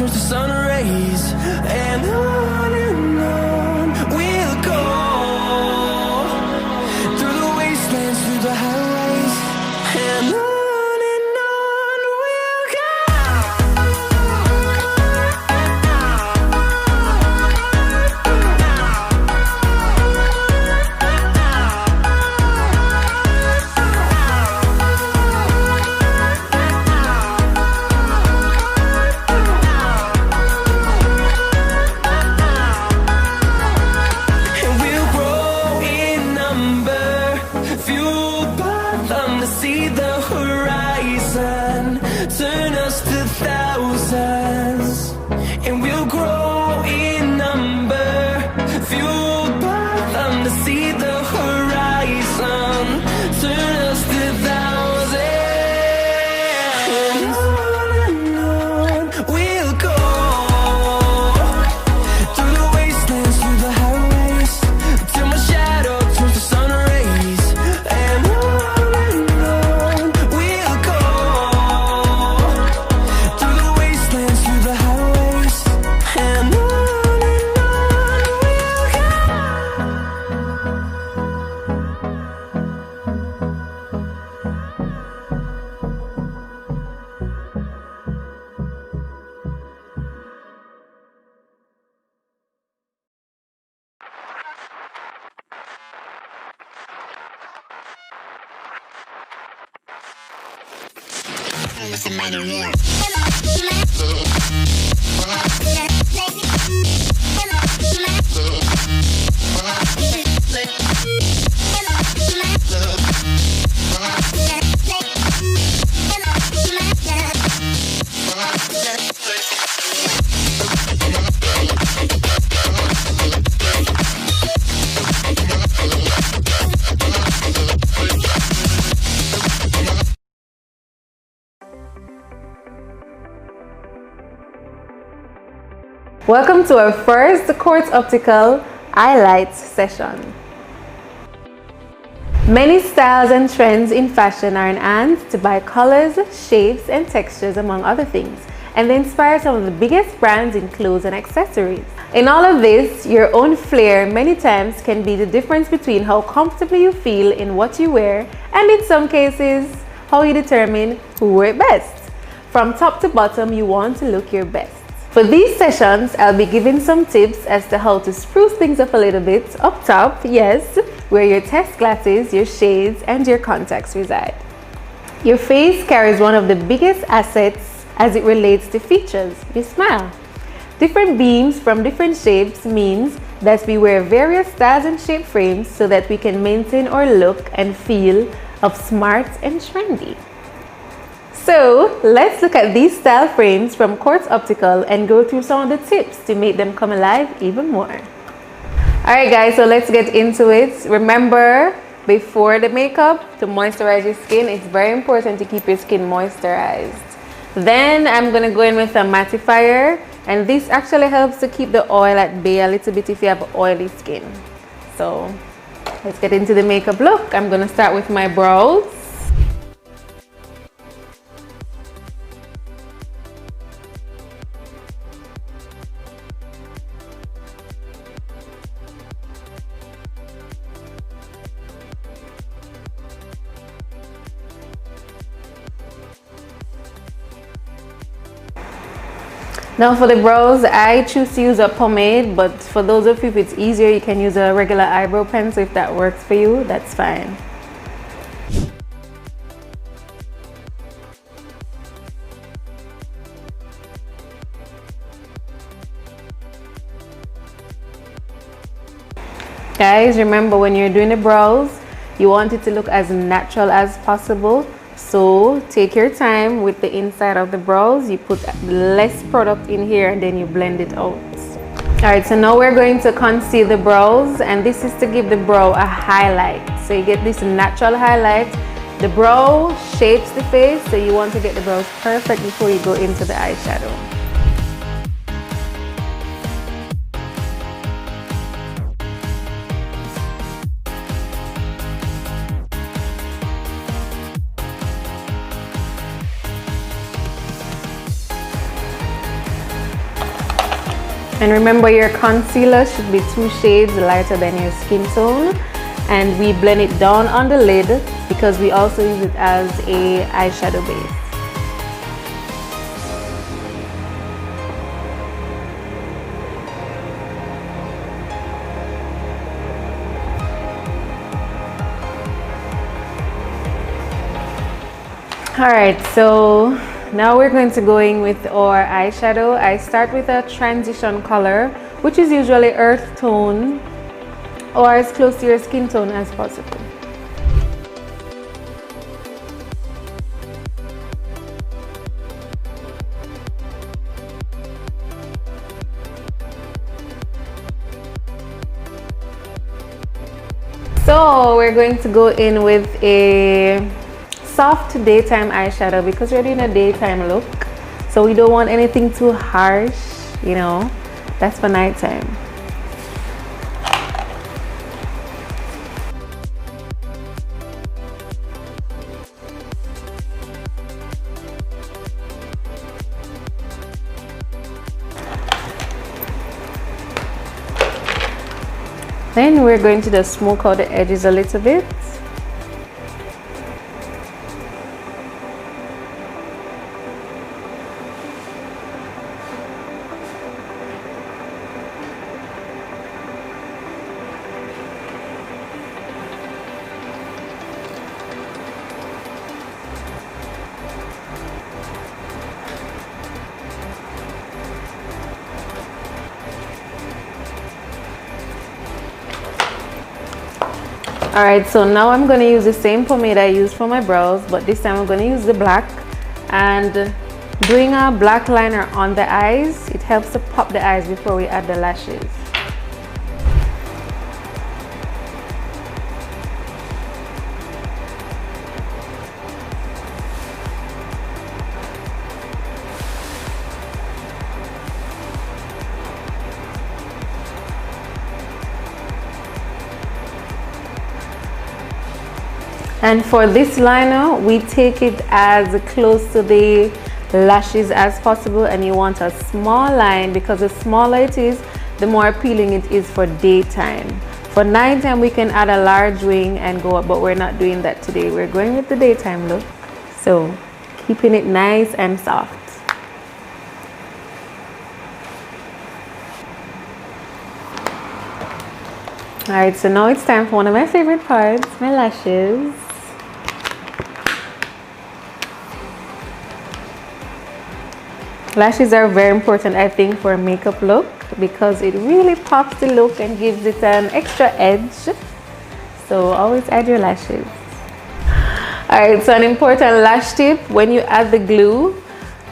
turns to sun rays, and on we'll go through the wastelands, through the highways, and on we'll go. See the horizon turn us to thousands, and we'll grow in number, fueled by them to see the horizon turn us to thousands, and on we'll go through the wastelands, through the highways, till my shadow turns to sun rays, and Welcome to our first Quartz Optical Eyelights session. Many styles and trends in fashion are enhanced by colors, shapes, and textures, among other things, and they inspire some of the biggest brands in clothes and accessories. In all of this, your own flair many times can be the difference between how comfortable you feel in what you wear, and in some cases, how you determine who wore it best. From top to bottom, you want to look your best. For these sessions, I'll be giving some tips as to how to spruce things up a little bit. Up top, yes, where your test glasses, your shades, and your contacts reside. Your face carries one of the biggest assets as it relates to features, your smile. Different beams from different shapes means that we wear various styles and shape frames so that we can maintain our look and feel of smart and trendy. So let's look at these style frames from Quartz Optical and go through some of the tips to make them come alive even more. Alright guys, so let's get into it. Remember, before the makeup, to moisturize your skin, it's very important to keep your skin moisturized. Then I'm going to go in with a mattifier, and this actually helps to keep the oil at bay a little bit if you have oily skin. So let's get into the makeup look. I'm going to start with my brows. Now for the brows, I choose to use a pomade, but for those of you if it's easier, you can use a regular eyebrow pencil. If that works for you, that's fine. Guys, remember when you're doing the brows, you want it to look as natural as possible. So take your time with the inside of the brows. You put less product in here and then you blend it out. Alright, so now we're going to conceal the brows, and this is to give the brow a highlight. So you get this natural highlight. The brow shapes the face, so you want to get the brows perfect before you go into the eyeshadow. And remember, your concealer should be 2 shades lighter than your skin tone. And we blend it down on the lid because we also use it as a eyeshadow base. Alright, so now we're going to go in with our eyeshadow. I start with a transition color, which is usually earth tone or as close to your skin tone as possible. So we're going to go in with a soft daytime eyeshadow because we're doing a daytime look. So we don't want anything too harsh, you know, that's for nighttime. Then we're going to just smoke out the edges a little bit. Alright, so now I'm going to use the same pomade I used for my brows, but this time I'm going to use the black and bring a black liner on the eyes. It helps to pop the eyes before we add the lashes. And for this liner, we take it as close to the lashes as possible, and you want a small line because the smaller it is, the more appealing it is for daytime. For nighttime, we can add a large wing and go up, but we're not doing that today. We're going with the daytime look. So keeping it nice and soft. Alright, so now it's time for one of my favorite parts, my lashes. Lashes are very important, I think, for a makeup look because it really pops the look and gives it an extra edge. So always add your lashes. Alright, so an important lash tip: when you add the glue,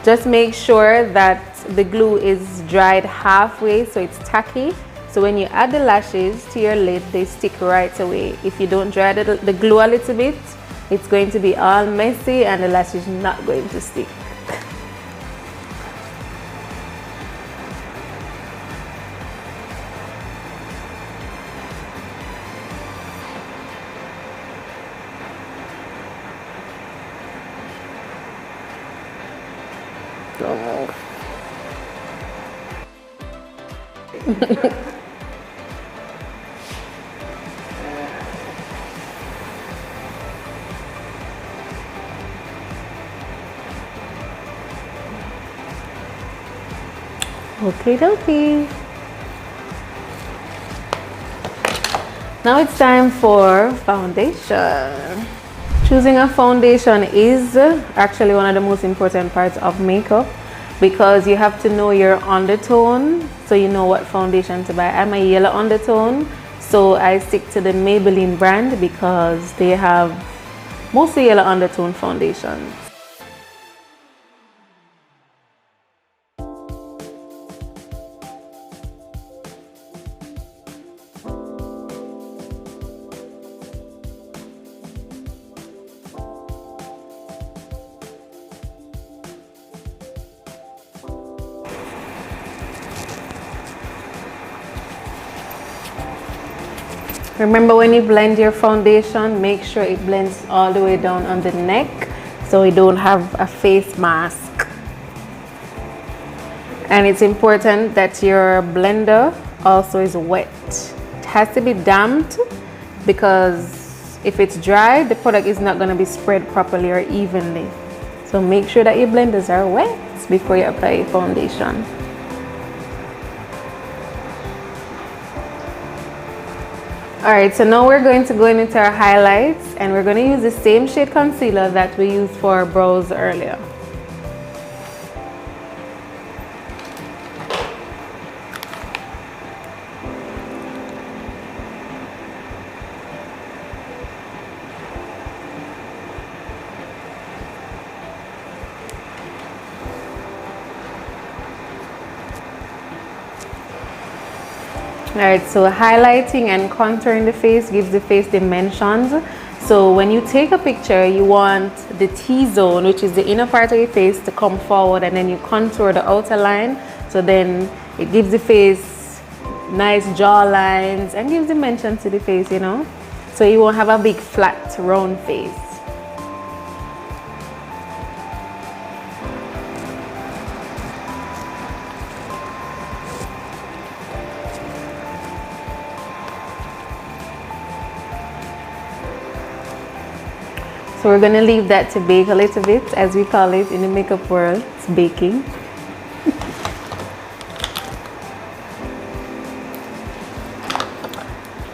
just make sure that the glue is dried halfway so it's tacky. So when you add the lashes to your lid, they stick right away. If you don't dry the glue a little bit, it's going to be all messy and the lash is not going to stick. Okie dokie. Now it's time for foundation. Choosing a foundation is actually one of the most important parts of makeup because you have to know your undertone so you know what foundation to buy. I'm a yellow undertone, so I stick to the Maybelline brand because they have mostly yellow undertone foundations. Remember, when you blend your foundation, make sure it blends all the way down on the neck so you don't have a face mask. And it's important that your blender also is wet. It has to be damped because if it's dry, the product is not going to be spread properly or evenly. So make sure that your blenders are wet before you apply your foundation. Alright, so now we're going to go into our highlights, and we're going to use the same shade concealer that we used for our brows earlier. Alright, so highlighting and contouring the face gives the face dimensions. So when you take a picture, you want the T-zone, which is the inner part of your face, to come forward, and then you contour the outer line. So then it gives the face nice jaw lines and gives dimension to the face, you know. So you won't have a big flat round face. So we're going to leave that to bake a little bit, as we call it in the makeup world. It's baking.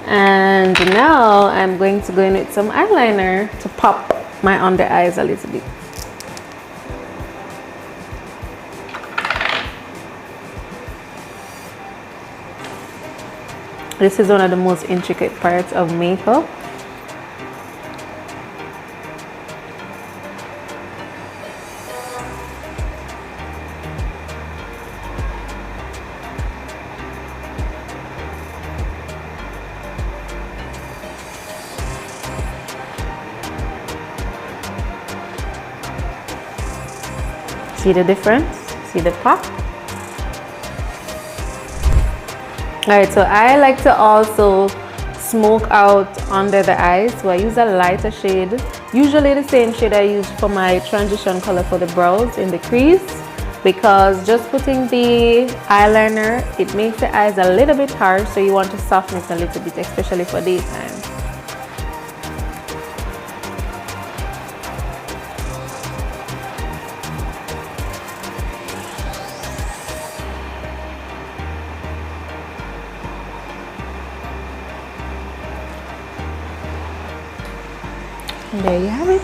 And now I'm going to go in with some eyeliner to pop my under eyes a little bit. This is one of the most intricate parts of makeup. See the difference? See the pop? Alright, so I like to also smoke out under the eyes. So I use a lighter shade, usually the same shade I use for my transition color for the brows in the crease, because just putting the eyeliner, it makes the eyes a little bit harsh, so you want to soften it a little bit, especially for daytime. And there you have it.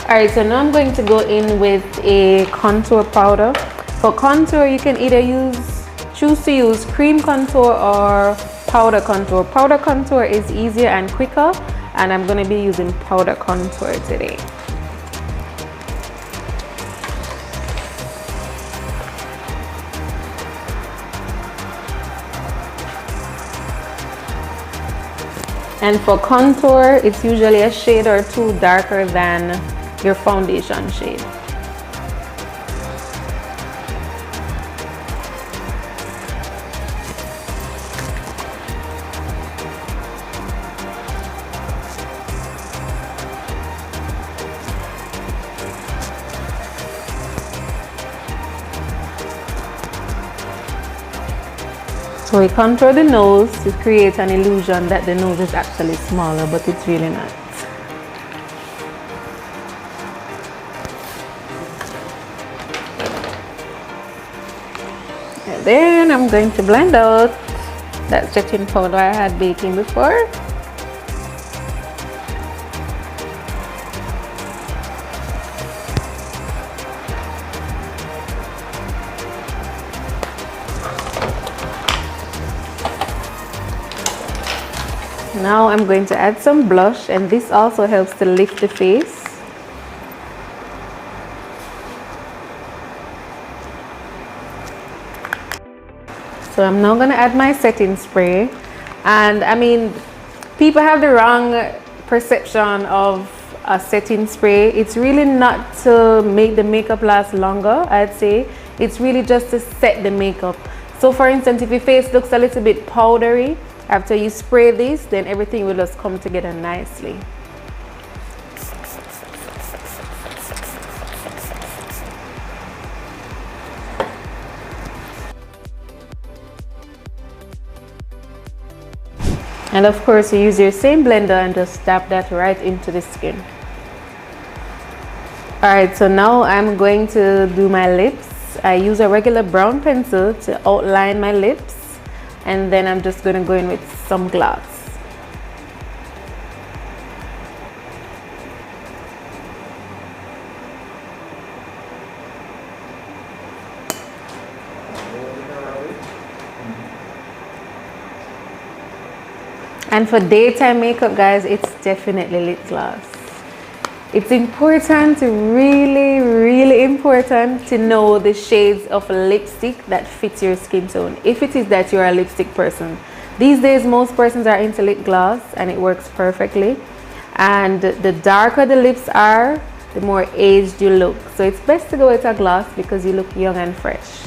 Alright, so now I'm going to go in with a contour powder. For contour, you can either choose to use cream contour or powder contour. Powder contour is easier and quicker, and I'm going to be using powder contour today. And for contour, it's usually a shade or two darker than your foundation shade. So we contour the nose to create an illusion that the nose is actually smaller, but it's really not. And then I'm going to blend out that setting powder I had baking before. Now I'm going to add some blush, and this also helps to lift the face. So I'm now going to add my setting spray. And I mean, people have the wrong perception of a setting spray. It's really not to make the makeup last longer, I'd say. It's really just to set the makeup. So for instance, if your face looks a little bit powdery, after you spray this, then everything will just come together nicely. And of course, you use your same blender and just dab that right into the skin. Alright, so now I'm going to do my lips. I use a regular brown pencil to outline my lips, and then I'm just going to go in with some gloss. And for daytime makeup, guys, it's definitely lip gloss. It's important, really important to know the shades of lipstick that fits your skin tone, if it is that you're a lipstick person. These days, most persons are into lip gloss and it works perfectly. And the darker the lips are, the more aged you look. So it's best to go with a gloss because you look young and fresh.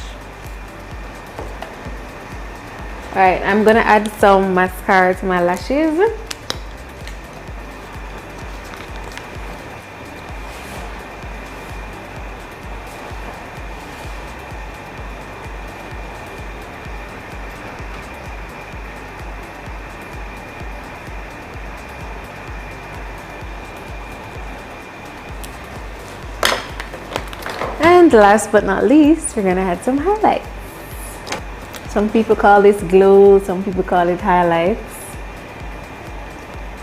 Alright, I'm gonna add some mascara to my lashes. And last but not least, we're gonna add some highlights. Some people call this glow, some people call it highlights.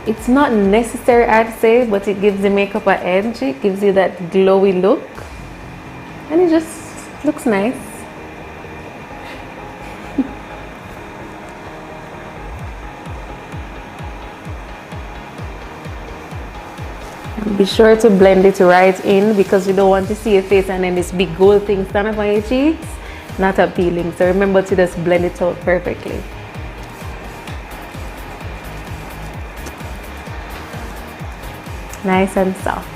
It's not necessary, I'd say, but it gives the makeup an edge. It gives you that glowy look, and it just looks nice. Be sure to blend it right in because you don't want to see your face and then this big gold thing stand up on your cheeks. Not appealing. So remember to just blend it out perfectly. Nice and soft.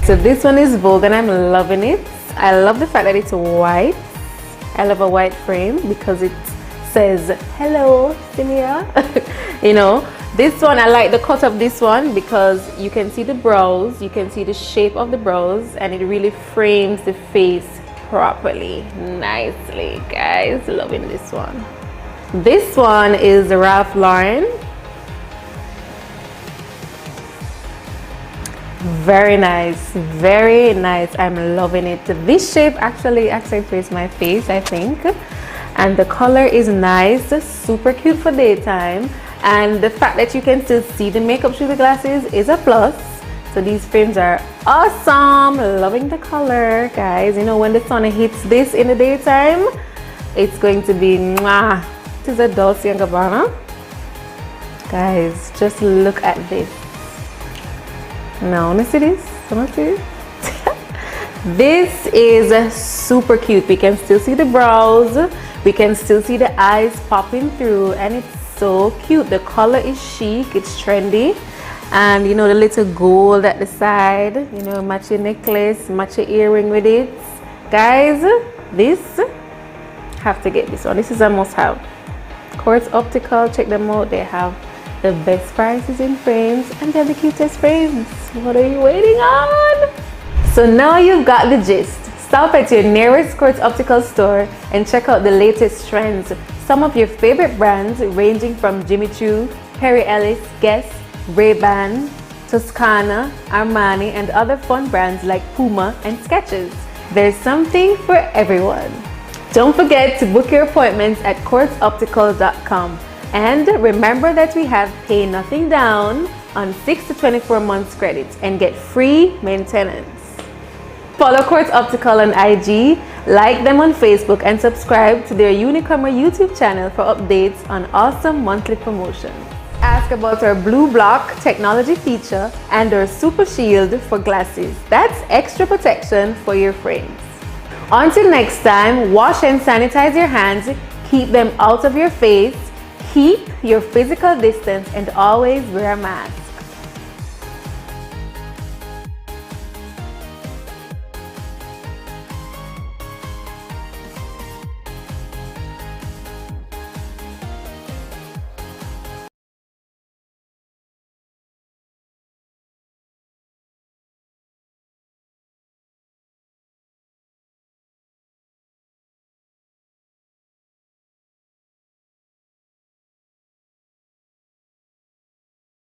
So this one is Vogue and I'm loving it. I love the fact that it's white. I love a white frame because it says hello Simia. You know, this one, I like the cut of this one because you can see the brows, you can see the shape of the brows, and it really frames the face properly, nicely. Guys, loving this one. This one is Ralph Lauren. Very nice, very nice. I'm loving it. This shape actually accentuates my face, I think. And the color is nice, super cute for daytime. And the fact that you can still see the makeup through the glasses is a plus. So these frames are awesome. Loving the color, guys. You know, when the sun hits this in the daytime, it's going to be mwah. It is a Dolce & Gabbana. Guys, just look at this. Now, wanna see this? Wanna see this? This is super cute. We can still see the brows. We can still see the eyes popping through, and it's so cute. The color is chic, it's trendy, and you know, the little gold at the side, you know, match your necklace, match your earring with it. Guys, this, have to get this one. This is a must-have. Quartz Optical, check them out. They have the best prices in frames and they're the cutest frames. What are you waiting on? So now you've got the gist. Stop at your nearest Quartz Optical store and check out the latest trends. Some of your favorite brands ranging from Jimmy Choo, Perry Ellis, Guess, Ray-Ban, Toscana, Armani, and other fun brands like Puma and Skechers. There's something for everyone. Don't forget to book your appointments at quartzoptical.com. And remember that we have pay nothing down on 6 to 24 months credits and get free maintenance. Follow Quartz Optical on IG, like them on Facebook, and subscribe to their Unicomer YouTube channel for updates on awesome monthly promotions. Ask about our Blue Block technology feature and our Super Shield for glasses. That's extra protection for your frames. Until next time, wash and sanitize your hands, keep them out of your face, keep your physical distance, and always wear a mask.